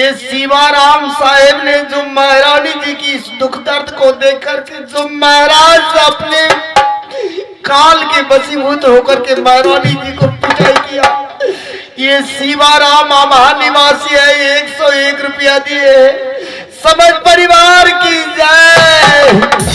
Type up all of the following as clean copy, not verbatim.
ये शिवाराम साहेब ने जो महारानी जी की इस दुख दर्द को देख करके जो महाराज अपने काल के वशीभूत होकर के महारानी जी को पिटाई किया, ये शिवाराम महानिवासी है, 101 रुपया दिए। समझ परिवार की जय।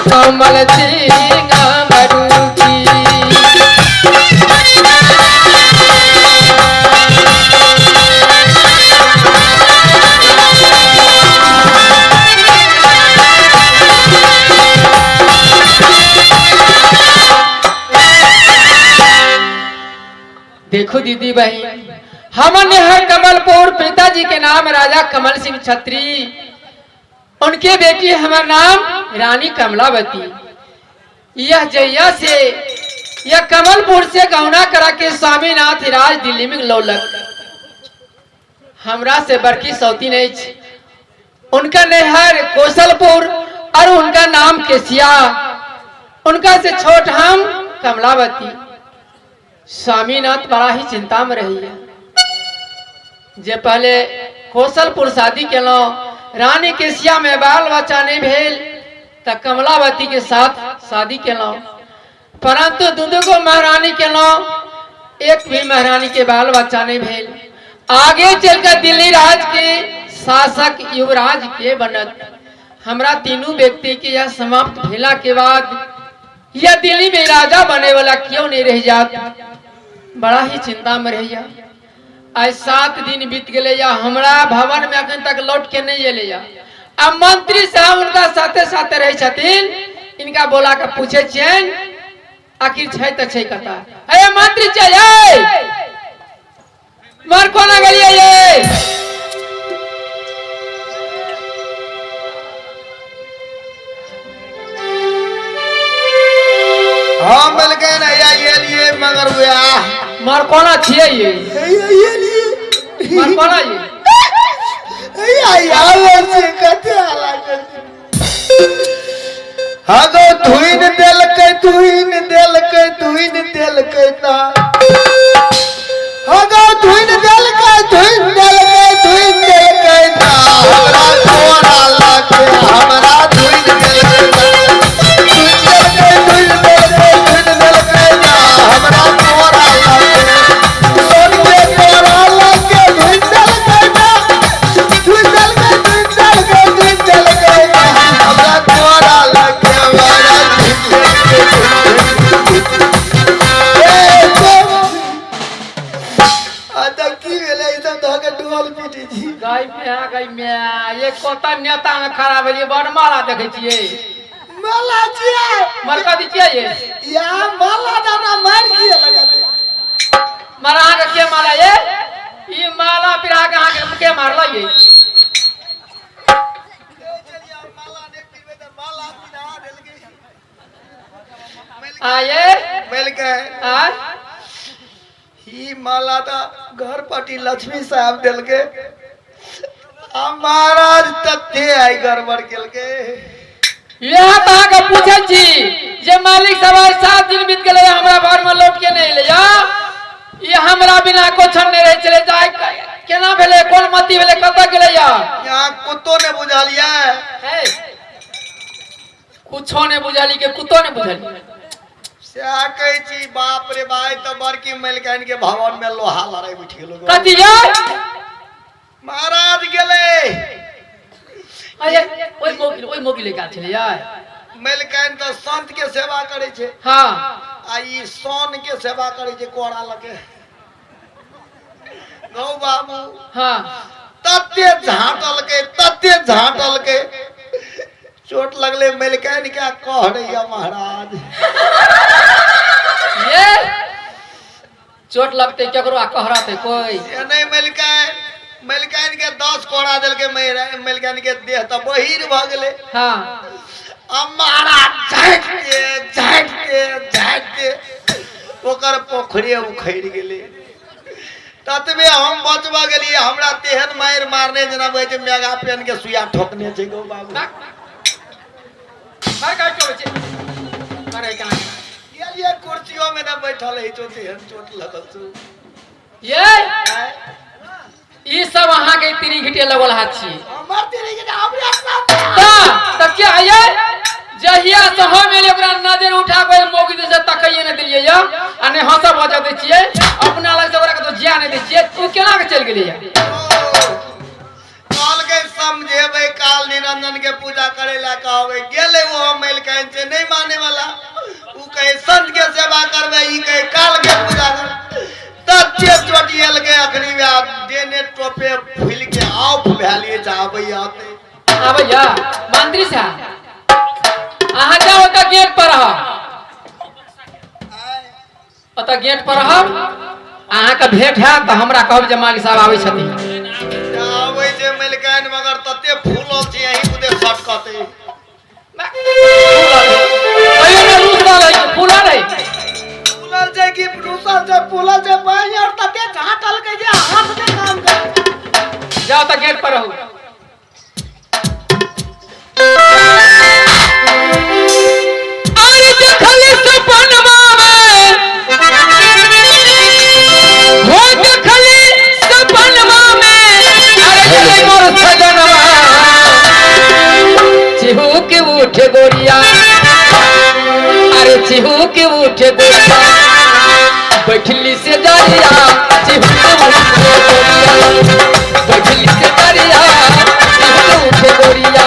कमल सिंह मरुकी देखो दीदी बहन, हमने है कमलपुर, पिताजी के नाम राजा कमल सिंह छत्री, उनके बेटी हमारा नाम रानी कमलावती। यह जैया से यह कमलपुर से गौना करा के स्वामीनाथ राज दिल्ली में लौलक, हमरा से बड़की सौती नहीं, उनका नेहर कौशलपुर और उनका नाम केसिया, उनका से छोट हम कमलावती। स्वामीनाथ बड़ा ही चिंता में रही है। जे पहले कौशलपुर शादी के लो, रानी केसिया में बाल बच्चा नहीं भेल, तो कमलावती के साथ शादी के लो, परंतु दूधो को महारानी के लो, एक भी महारानी के बाल बच्चा नहीं भेल। आगे चलकर दिल्ली राज के शासक युवराज के बनत, हमरा तीनों व्यक्ति के यह समाप्त भेला के बाद यह दिल्ली में राजा बने वाला क्यों नहीं रह जात, बड़ा ही चिंता में रह जा। आज 7 दिन बीत गए या हमरा भवन में अखन तक लौट के नहीं अले या। अब मंत्री साहब उनका साथे साथे रहे छथिन, इनका बोला के पूछे चैन आखिर छै त छै कता, अरे मंत्री चाहिए मर कोना गलिए ये हाँ मिल गए ना ये लिए, मगर मर कोना छिए ये मर कोना ये हागो धुइन देल के धुइन देल के धुइन देल के ना, हागो धुइन देल के धुइन देल के धुइन देल के ना, हमरा कोना लागे हमरा धुइन देल के ना, धुइन देल के धुइन देल के ना, हमरा कोना लागे सोन के कोना लागे धुइन देल के ना, धुइन देल के धुइन देल के में खड़ा भेलिए बड़ माला देखे छिए माला छिए मरका दी छिए ये या माला दाना मार किए लगा दे मरा के माला ये ई माला पिरा के मारला ये आये मिल के आ ही माला दा घर पाटी लक्ष्मी साहब दिल के महाराज तथ्य आई गड़बड़ गेल के यहाँ कहा के पूछे छी जे मालिक सब 7 दिन बीत गेले हमरा घर में लौट के नहीं लिया ये हमरा बिना कोछन नहीं रहे चले जाए केना भेले कोन मती भेले कत गेले यहाँ कुत्तो ने बुझा लिया है कुछो ने बुझाली के कुत्तो ने बुझाली से कहे छी बाप रे भाई तो बड़की मलिकाइन के भवन में लोहा लड़ाई बैठ गेलो कथी ये महाराज गेले अरे ओई मोगी लेके आ छले यार मलिकाइन तो संत के सेवा करे छे हां आ ई सोन के सेवा करे छे कोड़ा लगे गौ बाबू हां तत्ते झाटल के चोट लगले मलिकाइन क्या कह रही है महाराज ये चोट लगते केकरो कह रहते कोई ये नहीं मलिकाइन के 10 कोड़ा दिल के मलिकाइन के देह तो बहिर भ गेले हां महाराज झाट के ओकर पोखरे उखड़ गेले ततबे हम बचबा गेलिए हमरा तेहन मार मारने जना बे जे मेगा पेन के सुइया ठोकने छै गो बाबू मार का चोट छे मारे का ये कुर्सियों में ना बैठल है तो तेहन चोट लगल छै ये ई सब अहाँ के तिरी घिटे लगल हाथ छी हमर तेरे के हमरे साथ त क्या ये जहिया से हम एले ओकरा नजर उठा के मोगी दे से तकइए न दिलिए या आ ने हंस बजा दे छिए अपना लग से ओकरा के तो जिया नहीं दे छिए तू केना के चल गेलिए काल के समझेबे काल निरंजन के पूजा करे ला कहबे गेले वो मलिकाइन से नहीं माने वाला ऊ कहे संत के सेवा करबे ई कहे काल के पूजा कर तच्चे चोटियल के अखनी में देने टोपे फूल के आउफ भैलिए जाबे आते हां भैया मंत्री साहब अहाँ जाओ त गेट पर रह अत गेट पर रह अहाँ के भेंट है त हमरा कहब जे मालिक साहब आबै छथिन आबै जे मलिकाइन मगर तते फूलो छै यही बुदे सटकते फूला नहीं फूलल छै कि रूसल छै फूलल छै बाई और तते झाटल के जे हाथ के काम कर जाओ त गेट पर रहो अरे देखले सपनवा में हो देखले सपनवा में अरे चले मोर सजनवा चिहू के उठे गोरिया अरे चिहू के उठे गोरिया बैठली से दरिया चिहू के उठे गोरिया बैठली से दरिया चिहू के उठे गोरिया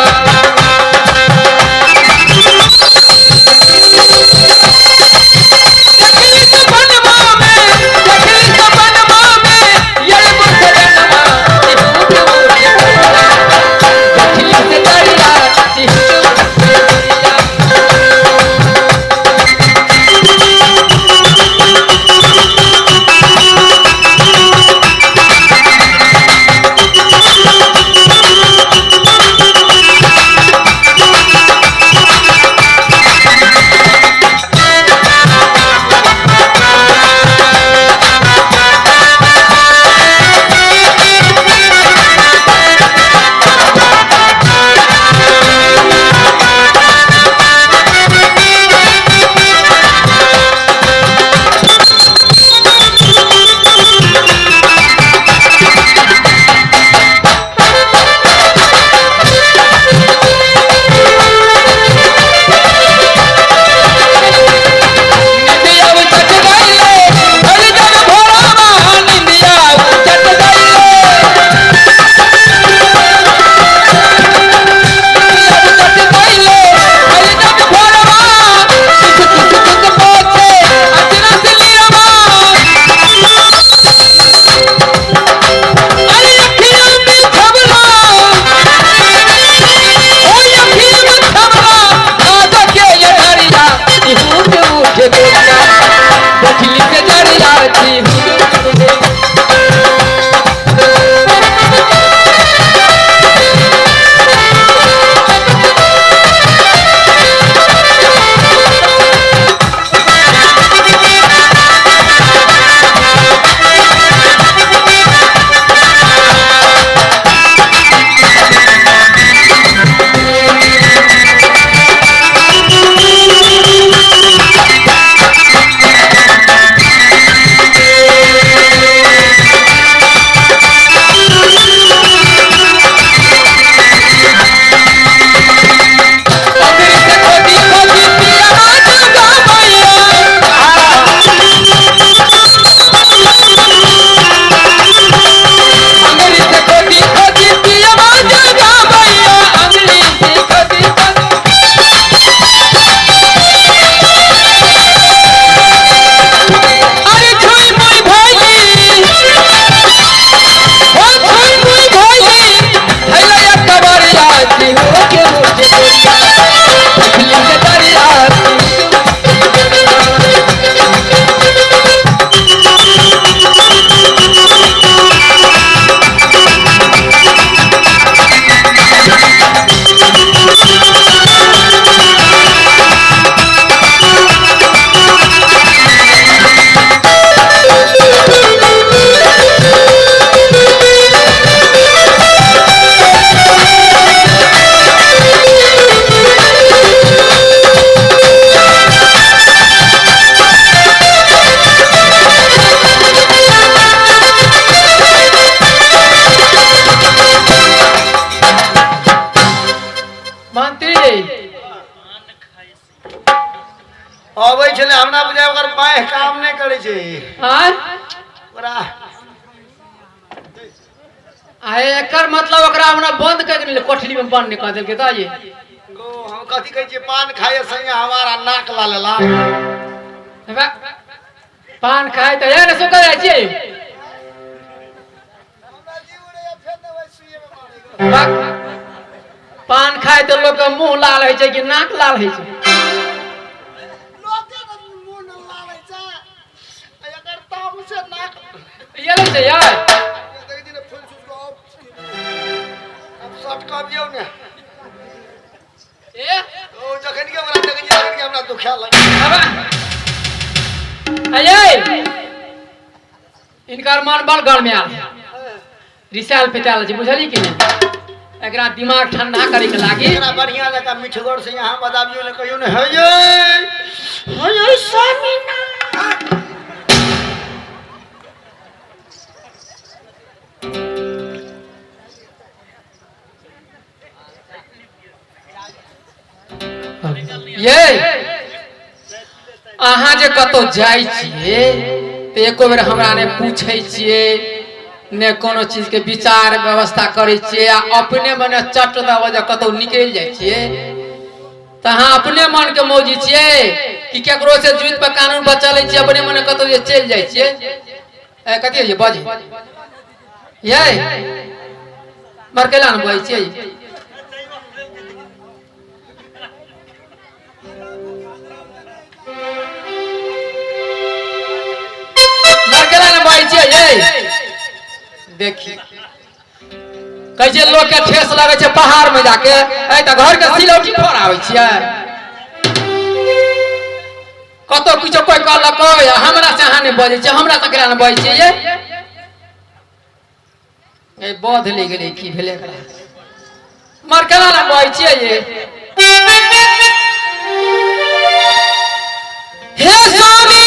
अबै छले हमरा बुझाय ओकर बाह काम नहीं करे छे हाँ ओकरा आए एकर मतलब ओकरा हमरा बंद कर के कोठली में बंद निकाल देल के ता ये गो हम कथी कहै छियै पान खाए संगे हमारा नाक ला लेला हेबा पान खाए त यार सो कर छी पान खाए तो लोग का मुंह लाल है कि नाक लाल है ये लग से यार सटकाबियौ ने ए ओ जखन के हमरा जखन के हमरा दुखा लगे अये इनकर मन बल गल में आल रिसाल पेटाल छै बुझली कि नहीं एकरा दिमाग ठंडा करे के लागी एकरा बढ़िया लगा मिठगोर से यहां बदाबियो ने कहियो ने हे ये स्वामीना ये अहाँ जे कतो जाय छिए त एको बेर हमरा ने पूछै छिए ने कोनो चीज के विचार व्यवस्था करे छिए आ अपने मने चट दब जे कतो निकल जाय छिए त अहाँ अपने मन के मौजी छिए कि केकरो से जुइत पे कानून बचलै छिए अपने मने कतो जे चल जाय छिए ए कथि है बाजी ये मरकेला न बोलै छिए मरकेला न बोलै छिए ये देखी कैसे लोग के ठेस लगे छै पहाड़ में जाके ए त घर के सिलौटी फोड़ आबै छिए कतो कुछ कोई कहलक हमरा से अहाँ ने बजै छै हमरा से केला न बजै छिए ए बोध ले गेलै की भेलै एकरा मरकेला न बजै छिए ये हे स्वामी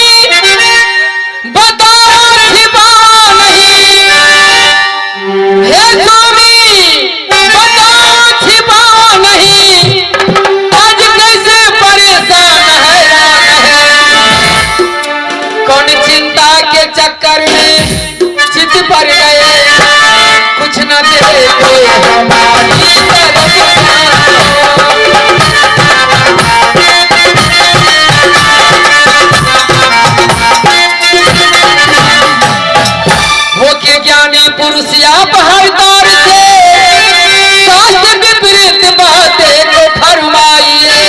बताओ छिपा नहीं हे स्वामी बताओ छिपा नहीं आज कैसे परेशान हैरान है कौन चिंता के चक्कर में चित पर गए कुछ न दे कोई हमारी तरफ हो के ज्ञानी पुरुष या पहाड़दार से शास्त्र विपरीत बातें को फरमाइए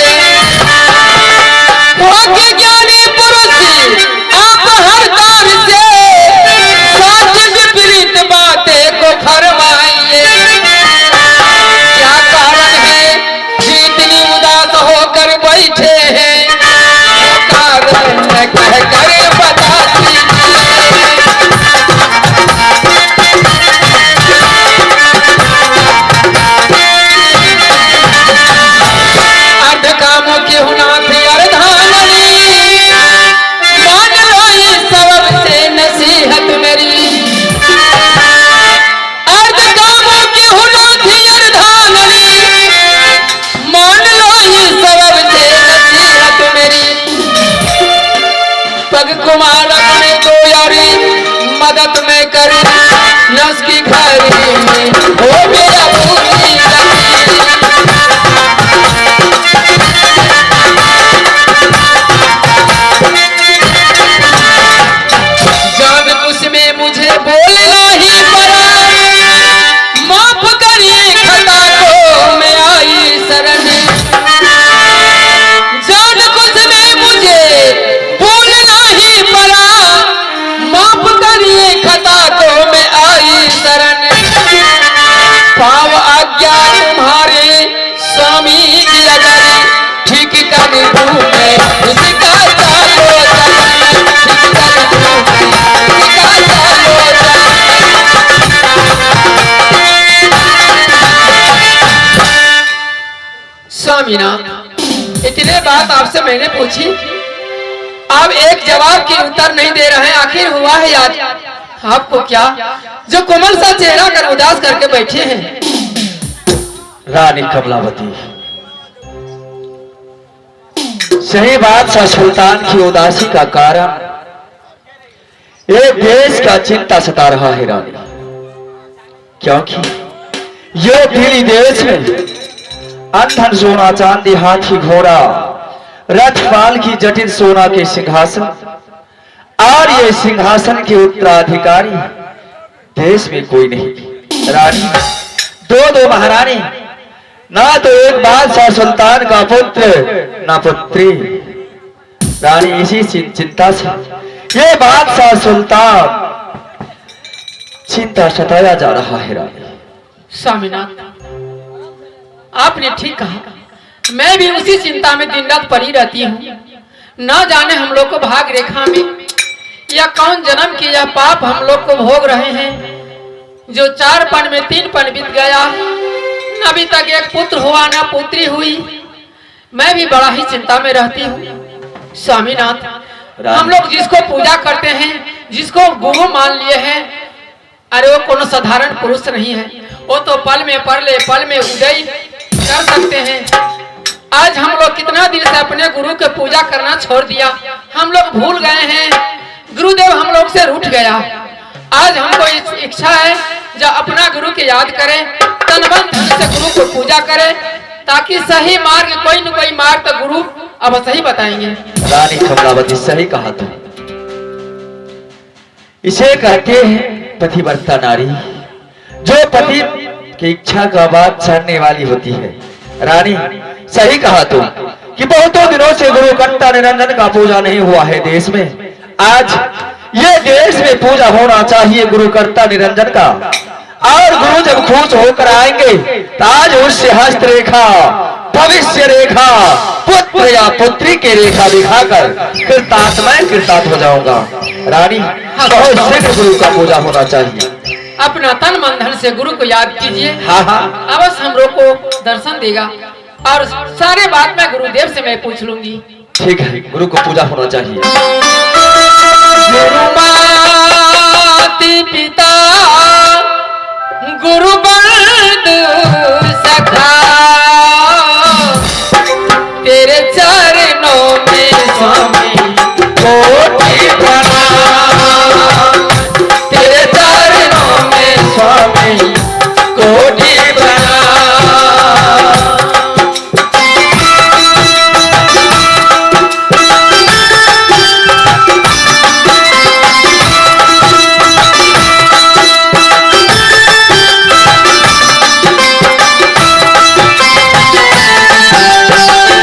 हो के ज्ञानी पुरुष आप पहाड़दार से शास्त्र विपरीत बातें को फरमाइए क्या कारण है कि इतनी उदास होकर बैठे हैं कारण कह कर बता कामों के हुना थे अर्धांगनी मान लो इस सबब से नसीहत मेरी अर्ध कामों के हुना थे अर्धांगनी मान लो इस सबब से नसीहत मेरी पग कुमारक में तो यारी मदद में करी नस की घरी में हो मेरा पूरी जान कुछ में मुझे बोलना ही पड़ा माफ करिए खता को मैं आई शरण जान कुछ में मुझे बोलना ही पड़ा माफ करिए खता को मैं आई शरण पाव आज्ञा तुम्हारे स्वामी की अगर ठीक कर दूं मैं उसका चालो स्वामीनाथ इतने बात आपसे मैंने पूछी आप एक जवाब की उत्तर नहीं दे रहे हैं आखिर हुआ है याद आपको क्या जो कोमल सा चेहरा कर उदास करके बैठे हैं रानी कमलावती सही बादशाह सुल्तान की उदासी का कारण एक देश का चिंता सता रहा है रानी, क्योंकि ये दिल्ली देश में अंधन सोना चांदी हाथी घोड़ा रथ पाल की जटिल सोना के सिंहासन और ये सिंहासन के उत्तराधिकारी देश में कोई नहीं। रानी दो महारानी, ना तो एक बादशाह सुल्तान का पुत्र ना पुत्री। रानी इसी चिंता से ये बादशाह सुल्तान चिंता सताया जा रहा है। रानी स्वामीनाथ, आपने ठीक कहा, मैं भी उसी चिंता में दिन रात पड़ी रहती हूँ। न जाने हम लोग को भाग रेखा में या कौन जन्म की यह पाप हम लोग को भोग रहे हैं, जो 4 पन में 3 पन बीत गया, न अभी तक एक पुत्र हुआ न पुत्री हुई। मैं भी बड़ा ही चिंता में रहती हूँ। स्वामीनाथ, हम लोग जिसको पूजा करते हैं, जिसको गुरु मान लिए हैं, अरे वो कोनो साधारण पुरुष नहीं है। वो तो पल में परले पल में उदय कर सकते हैं। आज हम लोग कितना दिन से अपने गुरु की पूजा करना छोड़ दिया, हम लोग भूल गए हैं। गुरुदेव हम लोग से रूठ गया। आज हमको इच्छा है जो अपना गुरु की याद करें, तन मन धन से गुरु को पूजा करें, ताकि सही मार्ग कोई न कोई मार्ग तो गुरु अब सही बताएंगे। रानी कमलावती, सही कहा तुम। इसे कहते हैं पतिव्रता नारी, जो पति की इच्छा का बात जानने वाली होती है। रानी सही कहा तुम कि बहुतों दिनों से गुरु कर्ता निरंजन का पूजा नहीं हुआ है देश में। आज ये देश में पूजा होना चाहिए गुरु कर्ता निरंजन का। और गुरु जब खुश होकर आएंगे तो आज उससे हस्त रेखा, भविष्य रेखा, पुत्र या पुत्री की रेखा दिखाकर कृतार्थ हो जाऊंगा। रानी बहुत शीघ्र गुरु का पूजा होना चाहिए। अपना तन मन धन से गुरु को याद कीजिए। हाँ हाँ, अवश्य हम लोग को दर्शन देगा और सारे बात मैं गुरुदेव से मैं पूछ लूंगी। ठीक है, गुरु को पूजा होना चाहिए। गुरु माता पिता गुरु